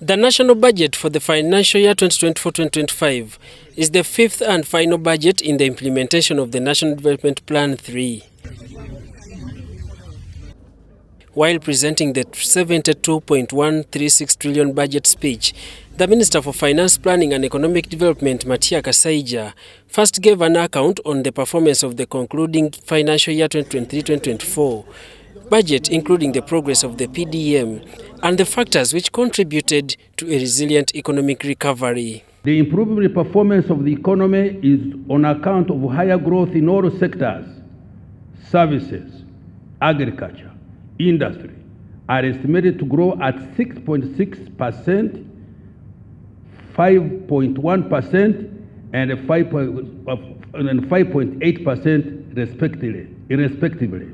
The national budget for the financial year 2024-2025 is the fifth and final budget in the implementation of the National Development Plan 3. While presenting the 72.136 trillion budget speech, the Minister for Finance Planning and Economic Development, Matia Kassaijja, first gave an account on the performance of the concluding financial year 2023-2024 budget, including the progress of the PDM and the factors which contributed to a resilient economic recovery. The improved performance of the economy is on account of higher growth in all sectors. Services, agriculture, industry are estimated to grow at 6.6%, 5.1%, and 5.8% respectively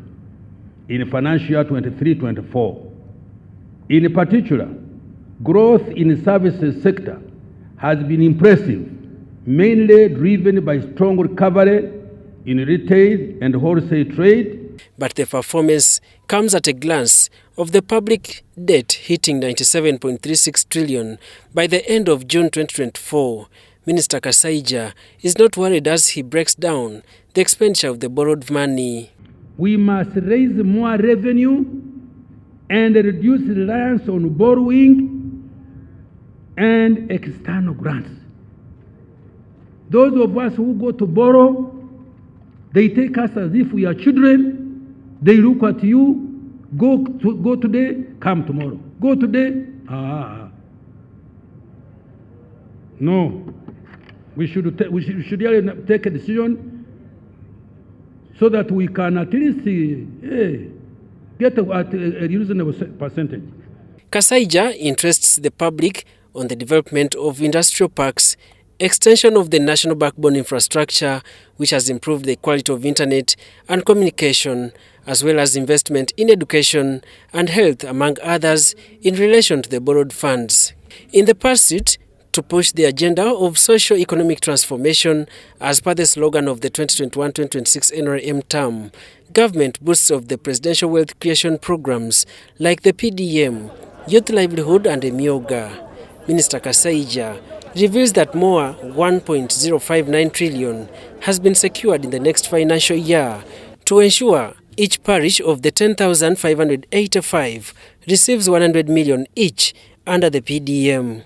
in financial year 23-24. In particular, growth in the services sector has been impressive, mainly driven by strong recovery in retail and wholesale trade. But the performance comes at a glance of the public debt hitting 97.36 trillion by the end of June 2024. Minister Kassaijja is not worried as he breaks down the expenditure of the borrowed money. We must raise more revenue and reduce reliance on borrowing and external grants. Those of us who go to borrow, they take us as if we are children. They look at you, go today, come tomorrow. Go today, No, we should really take a decision so that we can at least get a reasonable percentage. Kassaijja interests the public on the development of industrial parks, extension of the national backbone infrastructure, which has improved the quality of internet and communication, as well as investment in education and health, among others, in relation to the borrowed funds. In the pursuit to push the agenda of socio-economic transformation, as per the slogan of the 2021-2026 NRM term, government boosts of the presidential wealth creation programs like the PDM, Youth Livelihood and Emyoga. Minister Kassaijja reveals that more 1.059 trillion has been secured in the next financial year to ensure each parish of the 10,585 receives 100 million each under the PDM.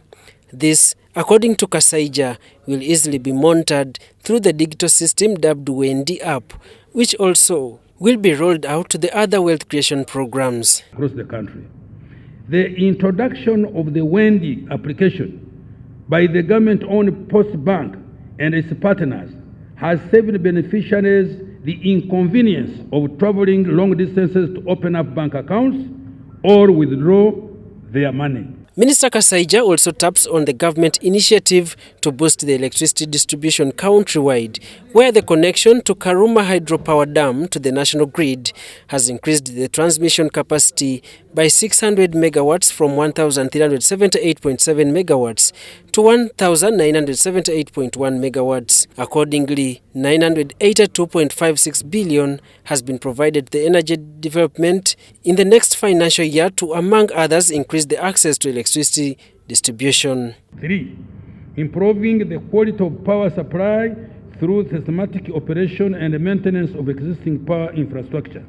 This, according to Kassaijja, will easily be monitored through the digital system dubbed Wendi app, which also will be rolled out to the other wealth creation programs across the country. The introduction of the Wendi application by the government-owned Post Bank and its partners has saved beneficiaries the inconvenience of traveling long distances to open up bank accounts or withdraw their money. Minister Kassaijja also taps on the government initiative to boost the electricity distribution countrywide, where the connection to Karuma hydropower dam to the national grid has increased the transmission capacity by 600 megawatts from 1,378.7 megawatts to 1,978.1 megawatts. Accordingly, 982.56 billion has been provided to the energy development in the next financial year to, among others, increase the access to electricity distribution. 3. Improving the quality of power supply through systematic operation and maintenance of existing power infrastructure.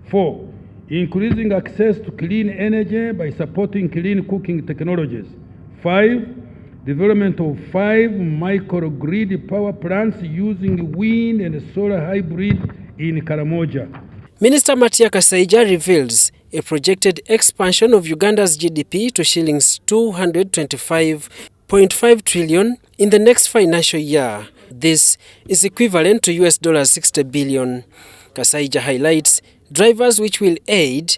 4. Increasing access to clean energy by supporting clean cooking technologies. 5. Development of 5 microgrid power plants using wind and solar hybrid in Karamoja. Minister Matia Kassaijja reveals a projected expansion of Uganda's GDP to shillings 225.5 trillion in the next financial year. This is equivalent to US dollars 60 billion. Kassaijja highlights drivers which will aid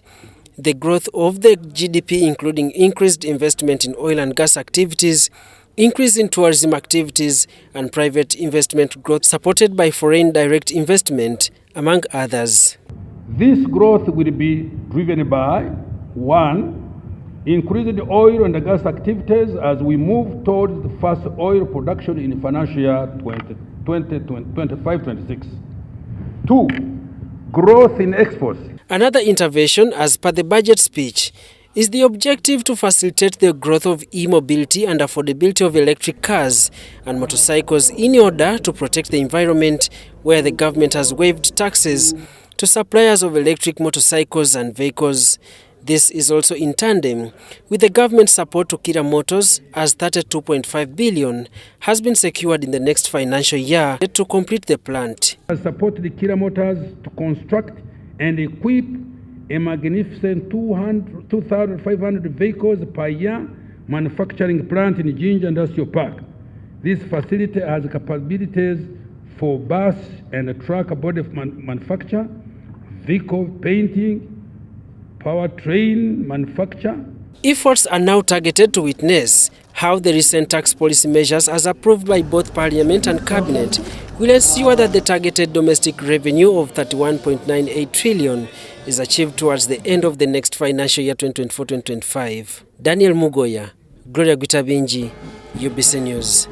the growth of the GDP, including increased investment in oil and gas activities, increase in tourism activities, and private investment growth supported by foreign direct investment, among others. This growth will be driven by 1. Increased oil and gas activities as we move towards the first oil production in financial year 2025-26. 2. Growth in exports. Another intervention, as per the budget speech, is the objective to facilitate the growth of e-mobility and affordability of electric cars and motorcycles in order to protect the environment, where the government has waived taxes to suppliers of electric motorcycles and vehicles. This is also in tandem with the government support to Kira Motors, as 32.5 billion has been secured in the next financial year to complete the plant. I support the Kira Motors to construct and equip a magnificent 2,500 vehicles per year manufacturing plant in Jinja Industrial Park. This facility has capabilities for bus and truck body manufacture, vehicle painting, powertrain manufacture. Efforts are now targeted to witness how the recent tax policy measures, as approved by both Parliament and Cabinet, will ensure that the targeted domestic revenue of 31.98 trillion is achieved towards the end of the next financial year 2024-2025. Daniel Mugoya, Gloria Gwitabinji, UBC News.